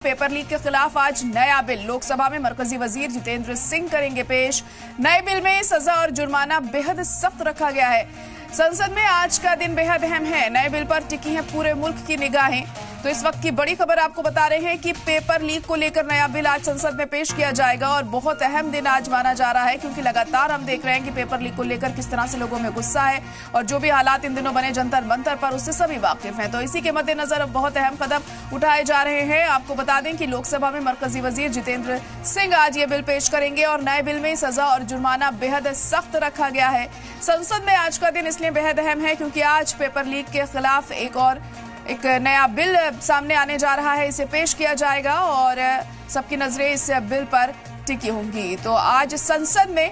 Paper leak के खिलाफ आज नया बिल लोकसभा में मरकजी वजीर जितेंद्र सिंह करेंगे पेश। नए बिल में सजा और जुर्माना बेहद सख्त रखा गया है। संसद में आज का दिन बेहद अहम है। नए बिल पर टिकी है पूरे मुल्क की निगाहें। तो इस वक्त की बड़ी खबर आपको बता रहे हैं कि पेपर लीक को लेकर नया बिल आज संसद में पेश किया जाएगा और बहुत अहम दिन आज माना जा रहा है, क्योंकि लगातार हम देख रहे हैं कि पेपर लीक को लेकर किस तरह से लोगों में गुस्सा है और जो भी हालात इन दिनों बने जंतर मंतर पर, उससे सभी वाकिफ हैं। तो इसी के मद्देनजर अब बहुत अहम कदम उठाए जा रहे हैं। आपको बता दें कि लोकसभा में मरकजी वजीर जितेंद्र सिंह आज ये बिल पेश करेंगे और नए बिल में सजा और जुर्माना बेहद सख्त रखा गया है। संसद में आज का दिन इसलिए बेहद अहम है क्योंकि आज पेपर लीक के खिलाफ एक नया बिल सामने आने जा रहा है। इसे पेश किया जाएगा और सबकी नजरें इस बिल पर टिकी होंगी। तो आज संसद में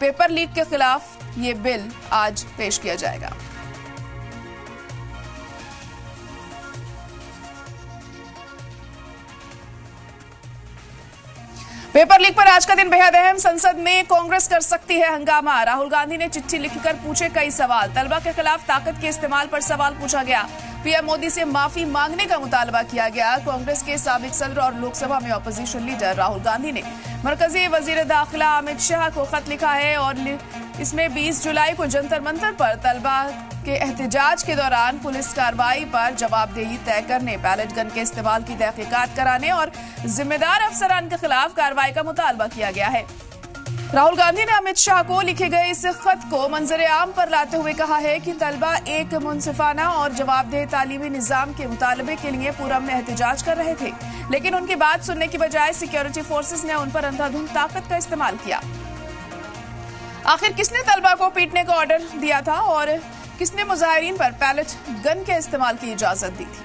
पेपर लीक के खिलाफ ये बिल आज पेश किया जाएगा। पेपर लीक पर आज का दिन बेहद अहम। संसद में कांग्रेस कर सकती है हंगामा। राहुल गांधी ने चिट्ठी लिखकर पूछे कई सवाल। तलबा के खिलाफ ताकत के इस्तेमाल पर सवाल पूछा गया। पीएम मोदी से माफी मांगने का मुतालबा किया गया। कांग्रेस के साबिक सदर और लोकसभा में अपोजिशन लीडर राहुल गांधी ने मरकजी वजीर दाखिला अमित शाह को खत लिखा है और इसमें 20 जुलाई को जंतर मंतर पर तलबा के एहतजाज के दौरान पुलिस कार्रवाई पर जवाबदेही तय करने, बैलेट गन के इस्तेमाल की तहकीकात कराने और जिम्मेदार अफसरान के खिलाफ कार्रवाई का मुतालबा किया गया है। राहुल गांधी ने अमित शाह को लिखे गए इस खत को मंजर आम पर लाते हुए कहा है कि तलबा एक मुनसिफाना और जवाबदेह तालीमी निजाम के मुतालबे के लिए पूरम में एहतजाज कर रहे थे, लेकिन उनकी बात सुनने की बजाय सिक्योरिटी फोर्सेस ने उन पर अंधाधुंध ताकत का इस्तेमाल किया। आखिर किसने तलबा को पीटने का ऑर्डर दिया था और किसने मुजाहिरीन पर बैलेट गन के इस्तेमाल की इजाजत दी थी?